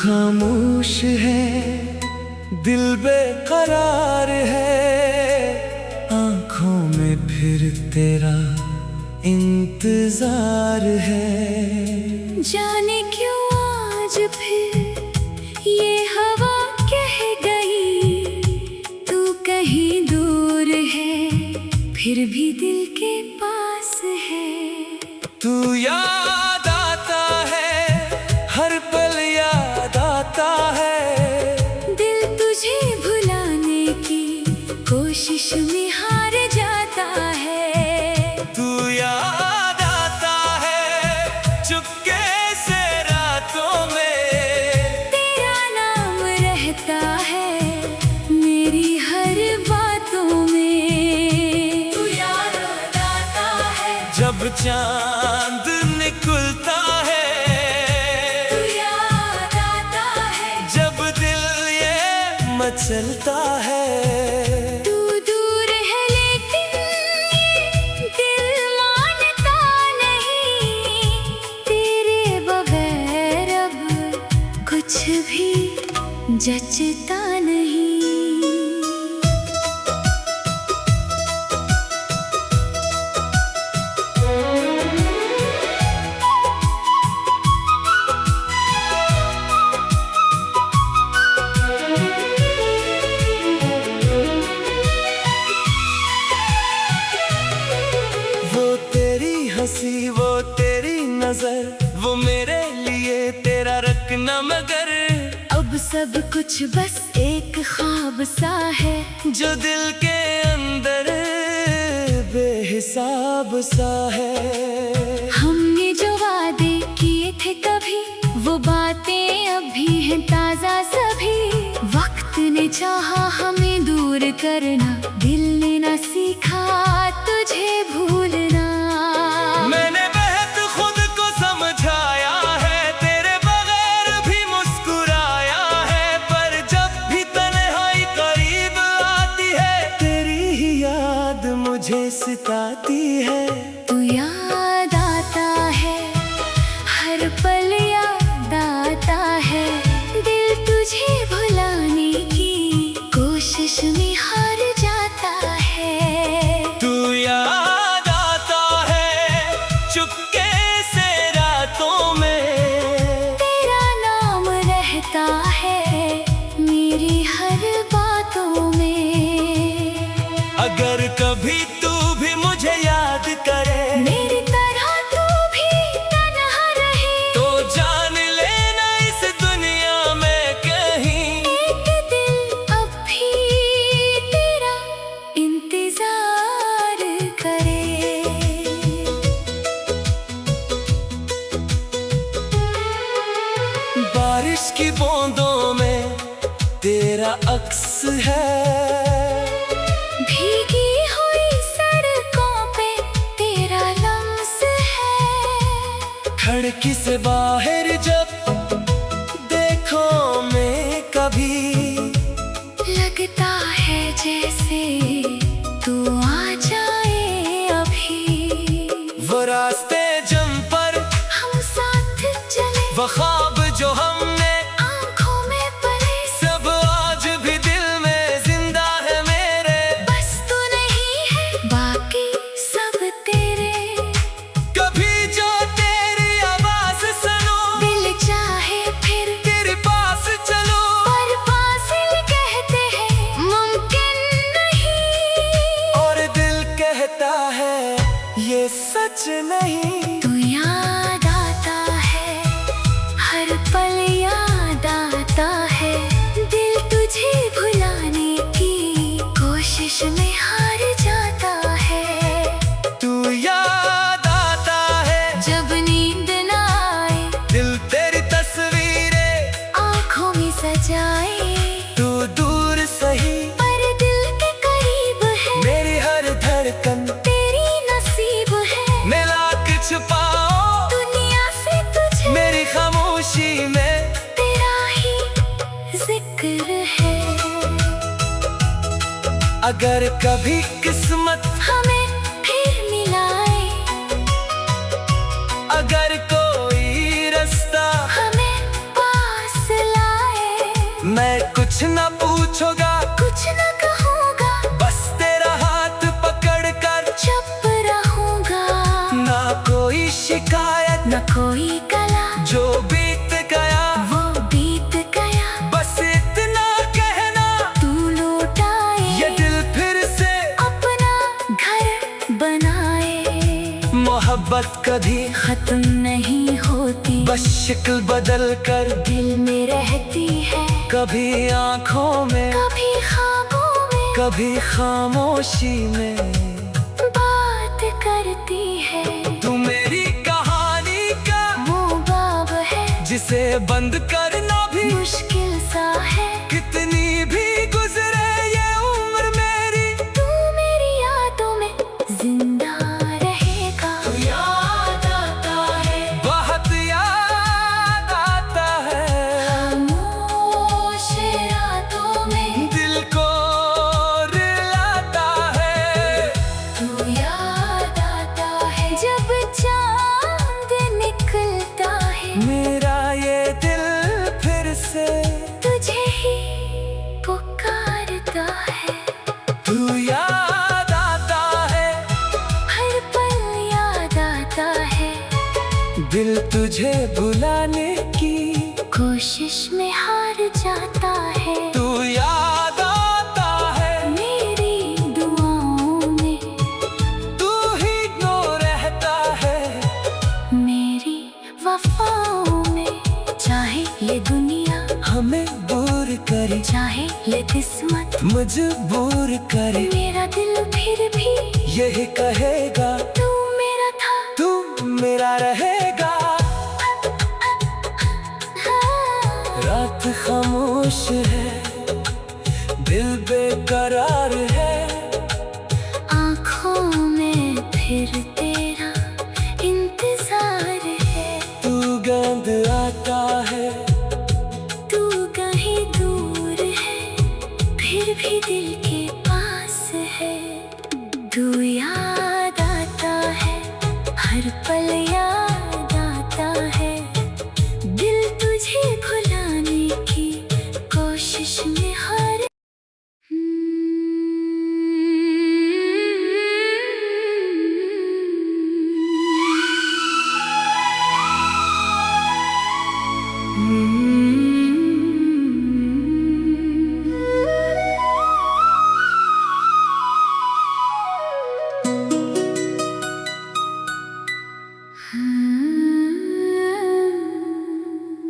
खामोश है, दिल बेकरार है, आंखों में फिर तेरा इंतजार है। जाने क्यों आज फिर ये हवा कह गई, तू कहीं दूर है फिर भी दिल के पास है। तू याद आता है, हर पल याद आता है, दिल तुझे भुलाने की कोशिश में हार जाता है। तू याद आता है, चुपके से रातों में, तेरा नाम रहता है मेरी हर बातों में। तू याद आता है जब चांद निकलता है, तू याद आता है जब दिल ये मचलता है। तू दूर है लेकिन ये दिल मानता नहीं, तेरे बगैर अब कुछ भी जचता नहीं। वो तेरी नजर, वो मेरे लिए तेरा रखना, मगर अब सब कुछ बस एक ख्वाब सा है जो दिल के अंदर बेहिसाब सा है। हमने जो वादे किए थे कभी, वो बातें अभी हैं ताजा सभी। वक्त ने चाहा हमें दूर करना, दिल ने ना सीखा तुझे भूलना। मैंने बेहद खुद को समझाया है, तेरे बगैर भी मुस्कुराया है, पर जब भी तन्हाई करीब आती है, तेरी ही याद मुझे सताती है। तू याद आता है, हर पल याद आता है, दिल तुझे भुलाने की कोशिश में हार जाता है। तू याद आता है, चुपके से रातों में, तेरा नाम रहता है मेरी हर बातों में। अगर कभी तू भी मुझे याद करे, मेरी तरह तू भी तन्हा रहे, तो जान लेना इस दुनिया में कहीं एक दिल अब भी तेरा इंतजार करे। बारिश की बूंदों में तेरा अक्स है, भीगी हुई सड़कों पे तेरा लम्स है। खिड़की से बाहर जब देखो मैं कभी, लगता है जैसे तू आ जाए अभी। वो रास्ते जिन पर हम साथ चले, वो ख्वाब जो हमने आंखों में पले, सब आज भी दिल में जिंदा है मेरे। बस तू नहीं है बाकी सब तेरे। कभी जो तेरी आवाज सुनो, दिल चाहे फिर तेरे पास चलो, पर फासिल कहते हैं मुमकिन नहीं। और दिल कहता है ये सच नहीं। तू याद आता है, हर पल याद आता है, दिल तुझे भुलाने की कोशिश में हार जाता है। तू याद आता है, जब नींद ना आए, दिल तेरी तस्वीरें आँखों में सजाए, तू दूर सही पर दिल के करीब है, मेरी हर धड़कन तेरी नसीब है। मिला के छुपाओ दुनिया से तुझे मेरी खामोशी में, तेरा ही जिक्र है। अगर कभी किस्मत हमें फिर मिलाए, अगर कोई रास्ता हमें पास ला खोई कला जो बीत गया वो बीत गया, बस इतना कहना तू लौटाए ये दिल फिर से अपना घर बनाए। मोहब्बत कभी खत्म नहीं होती, बस शक्ल बदल कर दिल में रहती है, कभी आँखों में कभी ख्वाबों में, कभी खामोशी में बात करती है। तू मेरी कहानी का वो बाब है जिसे बंद करना भी मुश्किल सा है, कितनी भी गुजरे ये उम्र मेरी, तू मेरी यादों में जिंदा रहेगा। तू याद आता है, बहुत याद आता है, खामोश रातों में दिल को रुलाता है। तू याद आता है, जब चांद निकलता है, मेरा ये दिल फिर से तुझे ही पुकारता है। तू याद आता है, हर पल याद आता है, दिल तुझे भुलाने की कोशिश में हार जाता है। तू याद आता है, मेरी दुआओं में तू ही क्यों रहता है, मेरी वफाओं में, चाहे ये दुनिया हमें दूर करे, चाहे ये किस्मत मजबूर करे, मेरा दिल फिर भी यही कहेगा तू मेरा था। तू मेरा रहेगा। हाँ। रात खामोश है, दिल बेकरार है, आँखों में फिर तेरा इंतजार है, तू गंद आता है, तू कहीं दूर है, फिर भी दिल के पास है। तू याद आता है, हर पल याद आता है, दिल तुझे भुलाने की कोशिश में हार।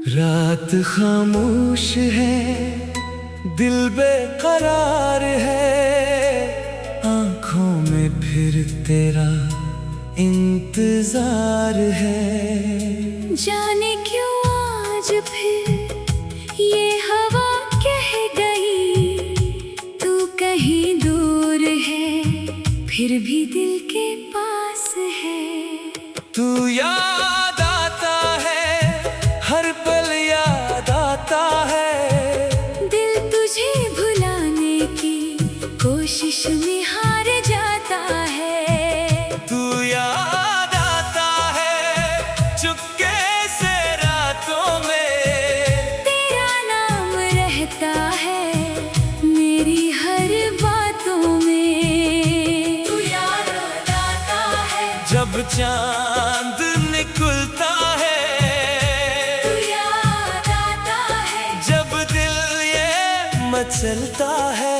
रात खामोश है, दिल बेकरार है, आँखों में फिर तेरा इंतजार है। जाने क्यों आज फिर ये हवा कह गई, तू कहीं दूर है, फिर भी दिल के पास है। तू याद आता है, हर पल याद आता है, दिल तुझे भुलाने की कोशिश में हार जाता है। तू याद आता है, चुपके से रातों में तेरा नाम रहता है मेरी हर बातों में। तू याद आता है, जब चांद निकलता है, तू याद आता है, जब दिल ये मचलता है।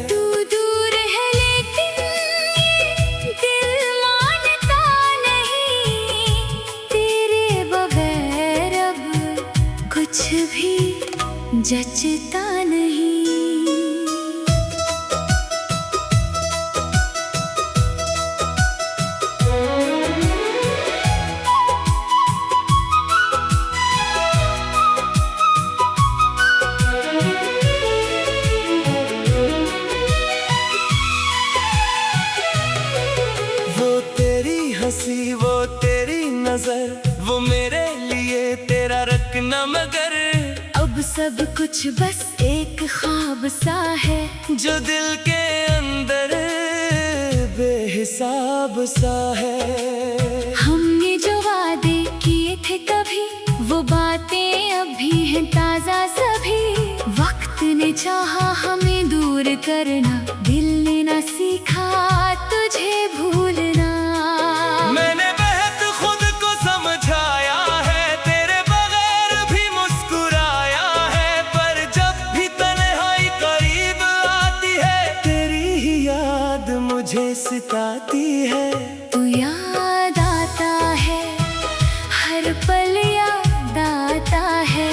तू दूर है लेकिन ये दिल मानता नहीं, तेरे बगैर अब कुछ भी जचता नहीं। वो तेरी हंसी, वो तेरी नजर, वो मेरे लिए तेरा रखना मगर, अब सब कुछ बस एक ख्वाब सा है, जो दिल के अंदर बेहिसाब सा है। हमने जो वादे किए थे कभी, वो बातें अभी हैं ताजा सभी। वक्त ने चाहा हमें दूर करना, दिल ने न सीखा तुझे भूलना। मैंने बेहद खुद को समझा मुझे सिताती है। तू याद आता है, हर पल याद आता है।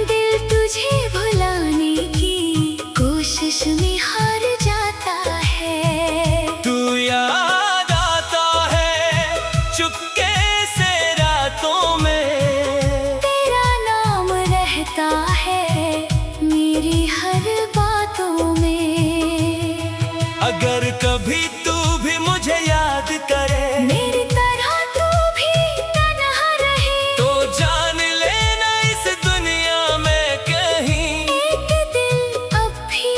दिल तुझे भुलाने की कोशिश में हार जाता है। तू याद आता है चुपके से रातों में। तेरा नाम रहता है मेरी हर बातों में। अगर कभी तू भी मुझे याद करे, मेरी तरह तू भी तन्हा रहे, तो जान लेना इस दुनिया में कहीं एक दिल अब भी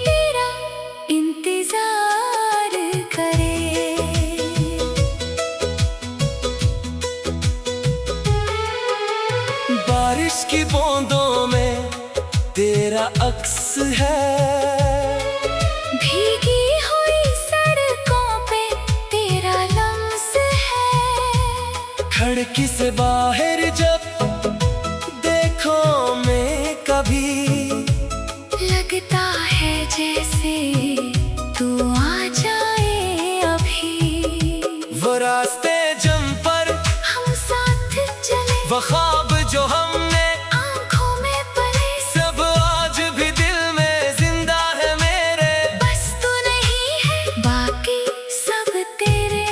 तेरा इंतजार करे। बारिश की बूंदों में तेरा अक्स है। भीगी हुई सड़कों पे तेरा लम्स है। खिड़की से बाहर जब देखो मैं कभी, लगता है जैसे तू आ जाए अभी। वो रास्ते जिन पर हम साथ चले, वो ख्वाब जो हमने आंखों में पले, सब आज भी दिल में जिंदा है मेरे। बस तू नहीं है बाकी सब तेरे।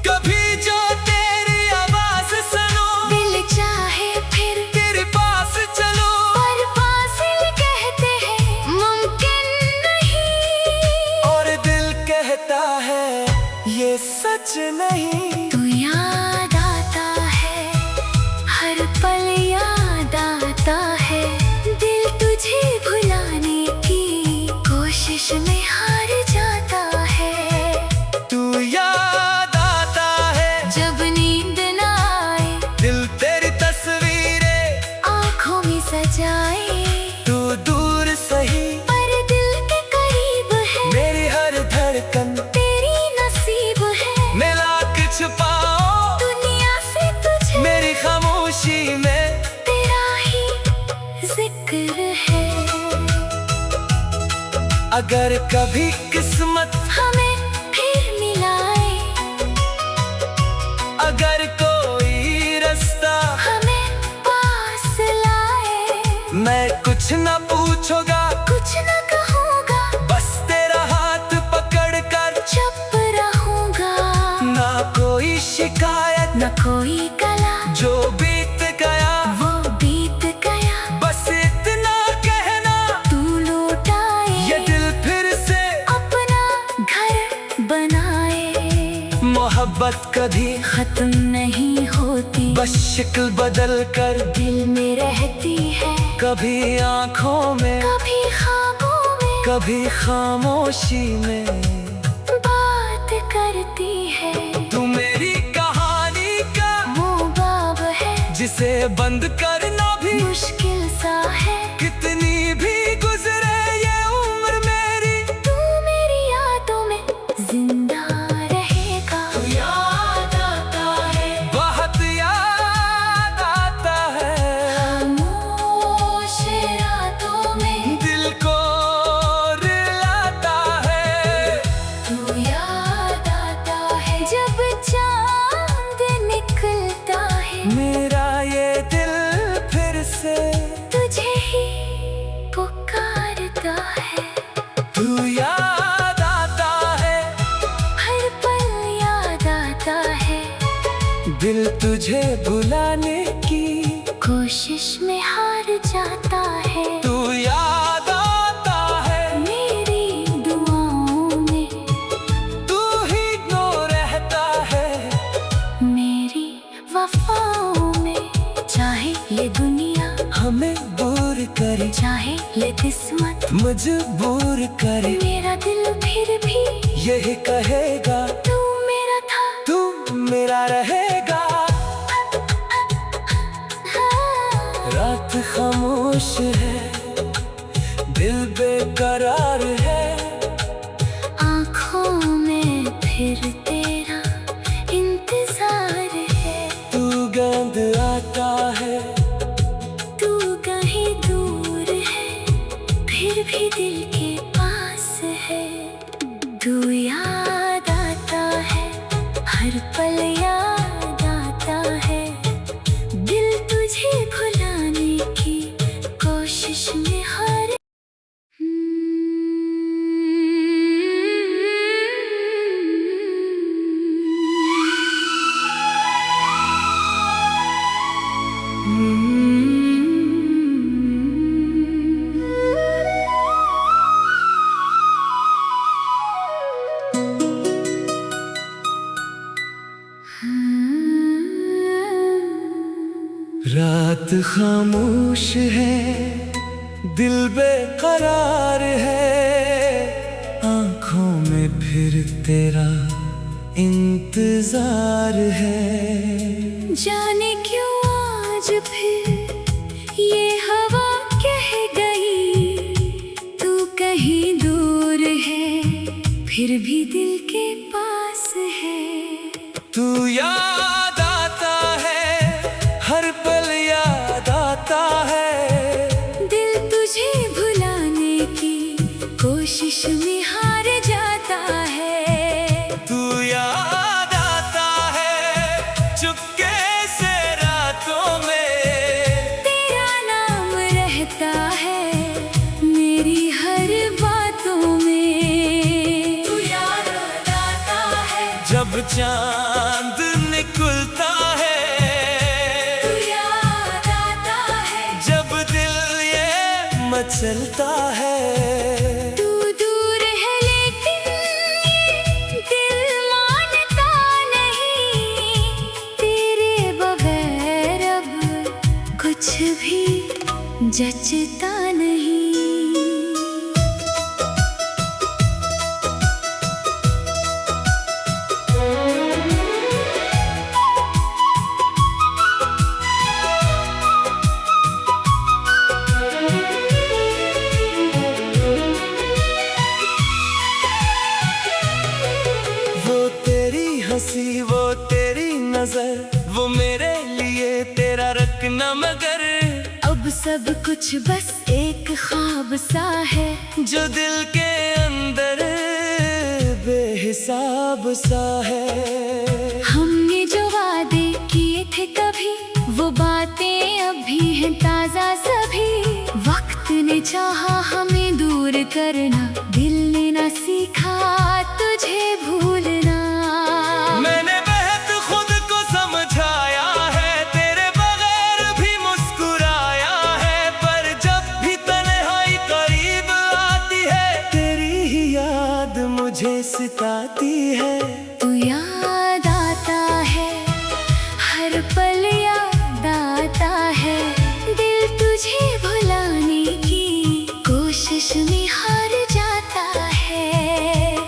कभी जो तेरी आवाज सुनो, दिल चाहे फिर तेरे पास चलो, पर फासिल कहते हैं मुमकिन नहीं। और दिल कहता है ये सच नहीं। तू याद आता है, हर पल याद आता है। दिल तुझे भुलाने की कोशिश में हार जाता है। तू याद आता है जब नींद न आए, दिल तेरी तस्वीरें आँखों में सजाए, तू दूर सही पर दिल के करीब है। मेरी हर धड़कन तेरी नसीब है, मिला के छुपाओ दुनिया से तुझे मेरी खामोशी में तेरा ही जिक्र है। अगर कभी किस्मत हमें फिर मिलाए, अगर कोई रास्ता हमें पास लाए, मैं कुछ न पूछूंगा, कुछ न कहूँगा, बस तेरा हाथ पकड़ कर चुप रहूँगा। ना कोई शिकायत, न कोई गला, जो बीत गया वो बीत गया। बस इतना कहना, तू लौट आए, ये दिल फिर से अपना घर बनाए। मोहब्बत कभी खत्म नहीं होती, बस शक्ल बदल कर दिल में रहती है। कभी आंखों में, कभी ख्वाबों में, कभी खामोशी में बात करती है। तू मेरी कहानी का वो बाब है जिसे बंद करना भी मुश्किल सा है। कितनी भी गुजरे ये उम्र मेरी, तू मेरी यादों में जिंदा रहेगा। तू याद आता है, बहुत याद आता है। खामोश रातों में दिल को रुलाता है। तू याद आता है, जब चांद निकलता है। मेरा ये दिल फिर से तुझे ही पुकारता है। तू याद आता है, हर पल याद आता है। दिल तुझे भुलाने की कोशिश में हार जाता है। तू याद आता है, मेरी दुआओं में तू ही नो रहता है। मेरी वफाओं में, चाहे ये दुनिया हमें दूर करे, चाहे ये किस्मत मजबूर करे, मेरा दिल फिर भी यही कहेगा तू मेरा था। तू मेरा रहेगा। हाँ। रात खामोश है, दिल बेकरार है। आँखों में फिर तेरा इंतजार है। तू गंद आता है, तू कहीं दूर है, फिर भी दिल के पास है। तू याद आता है, हर पल याद आता है, दिल तुझे भुलाने की कोशिश में हर रात खामोश है, दिल बेकरार है, आंखों में फिर तेरा इंतजार है। जाने क्यों आज फिर ये हवा कह गई, तू कहीं दूर है, फिर भी दिल के पास है। तू याद आता है, हर पल याद आता है, दिल तुझे भुलाने की कोशिश में हार जाता है। तू याद आता है, चुपके से रातों में, तेरा नाम रहता है मेरी हर बातों में। तू याद आता है, जब चांद निकलता है, मचलता है। तू दूर है लेकिन ये दिल मानता नहीं, तेरे बगैर अब कुछ भी जचता नहीं। हंसी वो तेरी नजर, वो मेरे लिए तेरा रखना, मगर अब सब कुछ बस एक ख्वाब सा है, जो दिल के अंदर बेहिसाब सा है। हमने जो वादे किए थे कभी, वो बातें अभी हैं ताजा सभी। वक्त ने चाहा हमें दूर करना, दिल ने ना सीखा तुझे भूलना। मैंने बेहद खुद को समझाया है, तेरे बगैर भी मुस्कुराया है, पर जब भी तन्हाई करीब आती है, तेरी ही याद मुझे सताती है। तू याद आता है, हर पल याद आता है, दिल तुझे भुलाने की कोशिश में हार जाता है।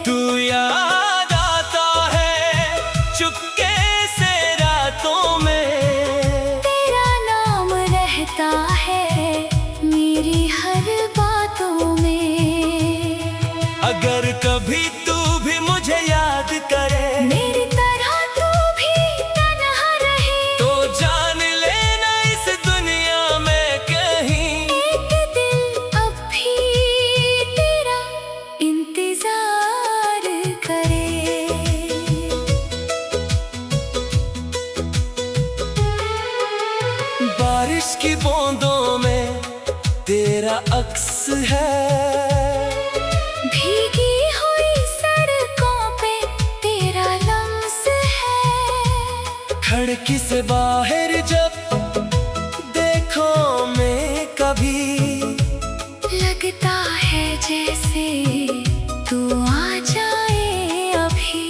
तू याद आता है, चुपके से रातों में, तेरा नाम रहता है मेरी हर बातों में। अगर कभी तू भी मुझे याद करे, मेरी तरह तू भी तन्हा रहे, तो जान लेना इस दुनिया में कहीं एक दिल अब भी तेरा इंतजार करे। बारिश की बूंदों में तेरा अक्स है, भीगी हुई सड़कों पे तेरा लम्स है। खिड़की से बाहर जब देखो मैं कभी, लगता है जैसे तू आ जाए अभी।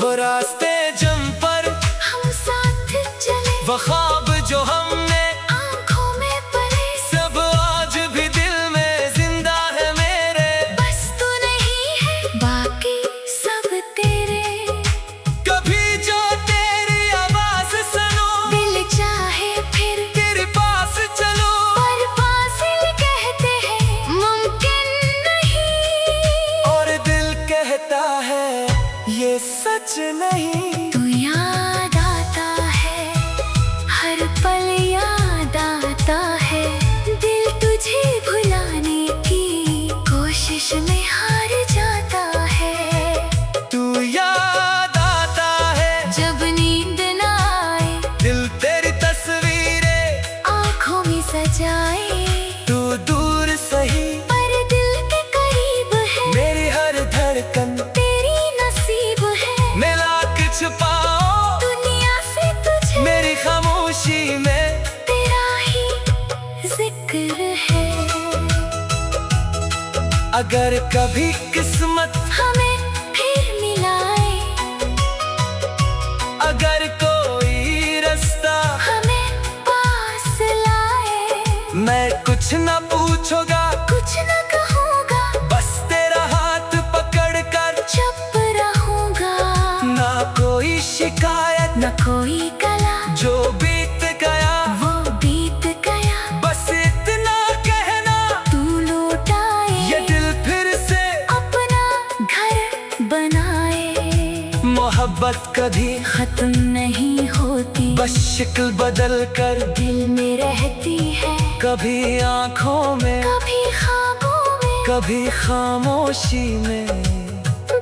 वो रास्ते जम पर हम साथ चले, वो ख्वाब जो हमने आंखों में पले, सब आज भी दिल में जिंदा है मेरे। बस तू नहीं है, बाकी सब तेरे। कभी जो तेरी आवाज सुनो, दिल चाहे फिर तेरे पास चलो, पर फासिल कहते हैं मुमकिन नहीं। और दिल कहता है ये सच नहीं। तू याद आता है, हर पल याद आता है, दिल तुझे भुलाने की कोशिश में हार जाता है। अगर कभी किस्मत हमें फिर मिलाए, अगर कोई रास्ता हमें पास लाए, मैं कुछ न पूछूंगा, कुछ न कहूँगा, बस तेरा हाथ पकड़ कर चुप रहूँगा। ना कोई शिकायत, न कोई कला, जो बीत गया वो बीत गया। बस इतना कहना, तू लौटाए ये दिल फिर से अपना घर बनाए। मोहब्बत कभी खत्म नहीं होती, बस शक्ल बदल कर दिल में रहती है। कभी आँखों में, कभी ख्वाबों में, कभी खामोशी में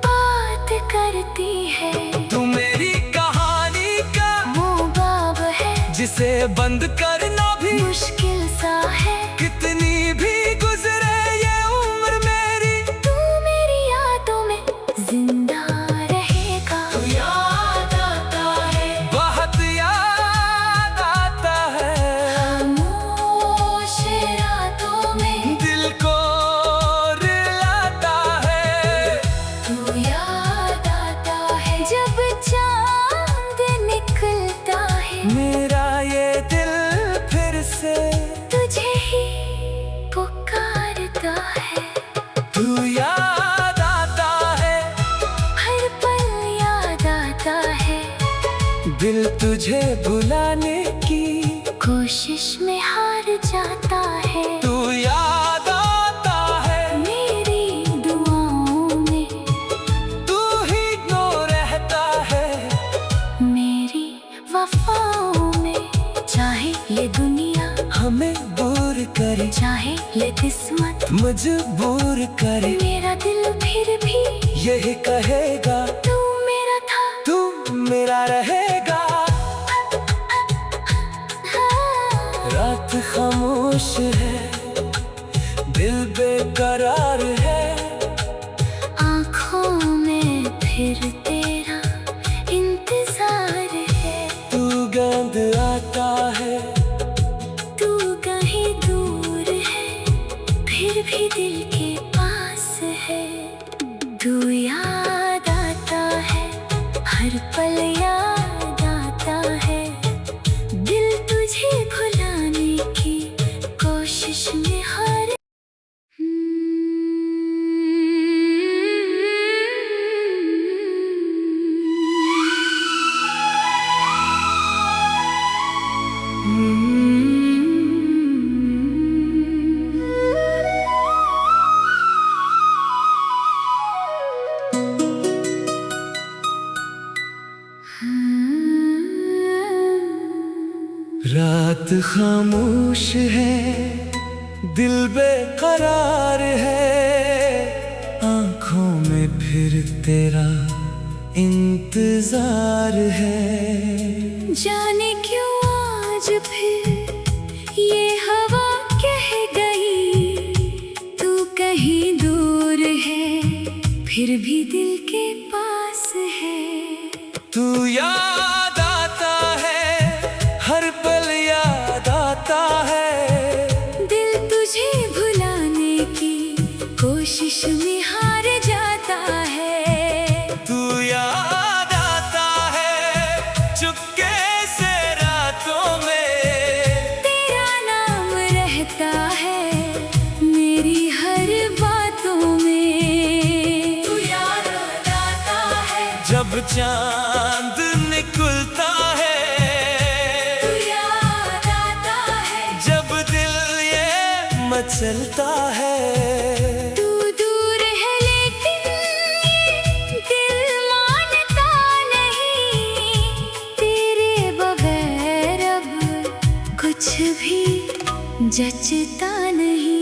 बात करती है। तू मेरी कहानी का वो बाब है जिसे बंद करना भी मुश्किल सा है। कितनी भी गुजरे ये उम्र मेरी, तू मेरी यादों में जिंदा रहेगा। तू याद आता है, बहुत याद आता है। खामोश रातों में दिल को रुलाता है, तू याद आता है। जब चांद निकलता है, मेरा ये दिल फिर से तुझे ही पुकारता है। तू याद आता है, हर पल याद आता है। दिल तुझे भुलाने की कोशिश में हार जाता है। तू याद आता है, मेरी दुआओं में तू ही नो रहता है। मेरी वफाओं में, चाहे ये दुनिया हमें दूर करे, चाहे ये किस्मत, मजबूर करे, मेरा दिल फिर भी यही कहेगा तू मेरा था। तू मेरा रहेगा। हाँ। रात खामोश है, दिल बेकरार है, आँखों में फिर तेरा इंतजार है। तू गंद आता है, तू कहीं दूर है, फिर भी दिल के पास है। तू याद आता है, हर पल याद आता है। दिल तुझे भुलाने की कोशिश में हार। रात खामोश है, दिल बेकरार है, आँखों में फिर तेरा इंतजार है। जाने क्यों आज फिर ये हवा कह गई, तू कहीं दूर है, फिर भी दिल के पास है। तू याद आता है, हर पल याद आता है। दिल तुझे भुलाने की कोशिश में हार जाता है। तू याद आता है, चुपके से रातों में तेरा नाम रहता है मेरी हर बातों में। तू याद आता है, जब चांद निकलता है, तू याद आता है। जब दिल ये मचलता है। तू दूर है लेकिन ये दिल मानता नहीं, तेरे बगैर अब कुछ भी जचता नहीं।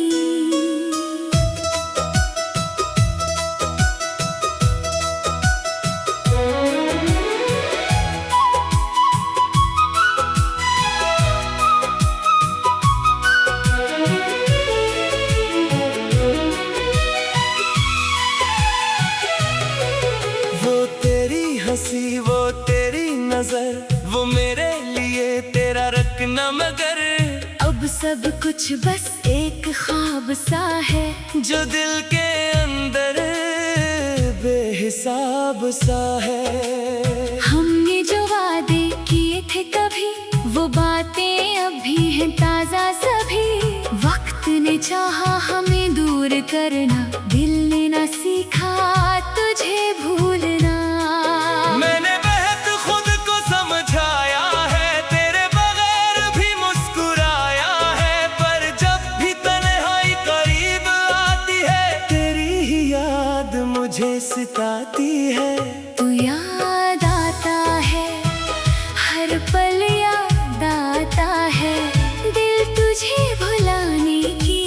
हंसी वो तेरी नजर, वो मेरे लिए तेरा रखना मगर। अब सब कुछ बस एक एक ख्वाब सा है जो दिल के अंदर बेहिसाब सा है। हमने जो वादे किए थे कभी, वो बातें अब भी हैं ताजा सभी। वक्त ने चाहा हमें दूर करना, दिल ने ना सीखा तुझे भूलना। मैंने बेहद खुद को समझाया है, तेरे बगैर भी मुस्कुराया है। पर जब भी तन्हाई करीब आती है, तेरी ही याद मुझे सताती है। तू याद आता है, हर पल याद आता है। दिल तुझे भुलाने की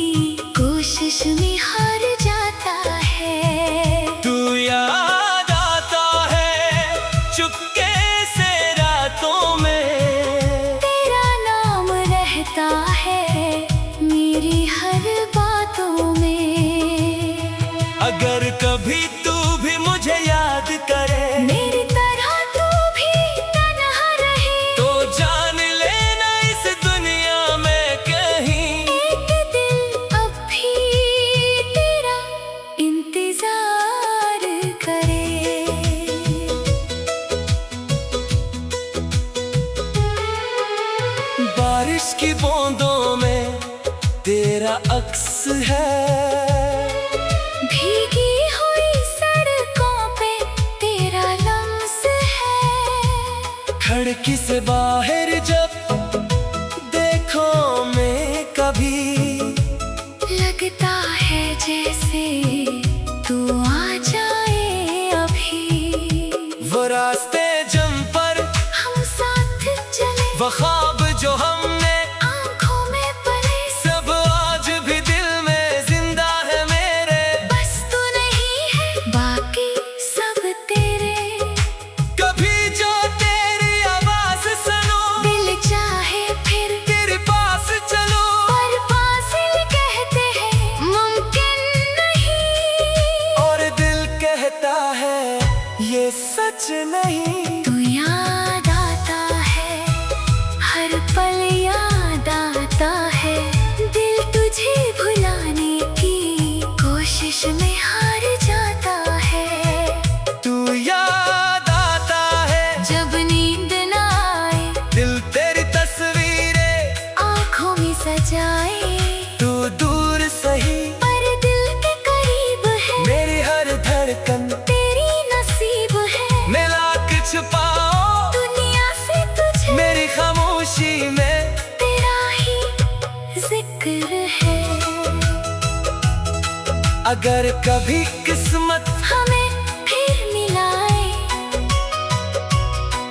कोशिश में हार जाता है। तू याद आता है चुपके से रातों में, तेरा नाम रहता है मेरी हर बातों में। अगर कभी तू भी मुझे याद करे, मेरी तरह तू भी तन्हा रहे, तो जान लेना इस दुनिया में कहीं एक दिल अब भी तेरा इंतजार करे। बारिश की बूंदों में तेरा अक्स है, भीगी हुई सड़कों पे तेरा लम्स है। खिड़की से बाहर जब देखो मैं कभी, लगता है जैसे तू आ जाए अभी। वो रास्ते जम पर हम साथ चले, वो ख्वाब जो हमने आंखों में पले, सब आज भी दिल में जिंदा है मेरे। बस तू नहीं है बाकी सब तेरे। कभी जो तेरी आवाज सुनो, दिल चाहे फिर तेरे पास चलो, पर फासिल कहते हैं मुमकिन नहीं। और दिल कहता है ये सच नहीं। तू याद आता है, हर पल याद आता है। दिल तुझे भुलाने की कोशिश में हार जाता है। तू याद आता है जब नींद ना आए, दिल तेरी तस्वीरें आँखों में सजाए। तू दूर सही पर दिल के करीब है, मेरी हर धड़कन तेरी नसीब है। मिला के छुपाओ दुनिया से तुझे मेरी खामोशी में, तेरा ही जिक्र है। अगर कभी किस्मत हमें फिर मिलाए,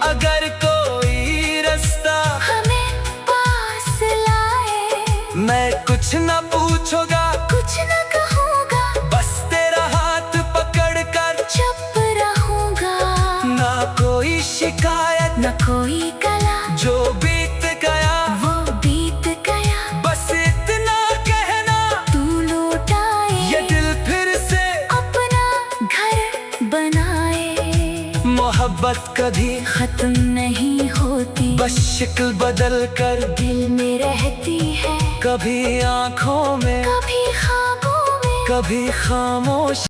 अगर कोई रास्ता हमें पास लाए। मैं कुछ न पूछूंगा, कुछ न कहूँगा, बस तेरा हाथ पकड़ कर, चुप रहूँगा। ना कोई शिकायत न कोई कला, जो बीत गया वो बीत गया। बस इतना कहना, तू लौट आए, ये दिल फिर से अपना घर बनाए। मोहब्बत कभी खत्म नहीं होती, बस शक्ल बदल कर दिल में रहती है। कभी आंखों में, कभी ख्वाबों में, कभी खामोश।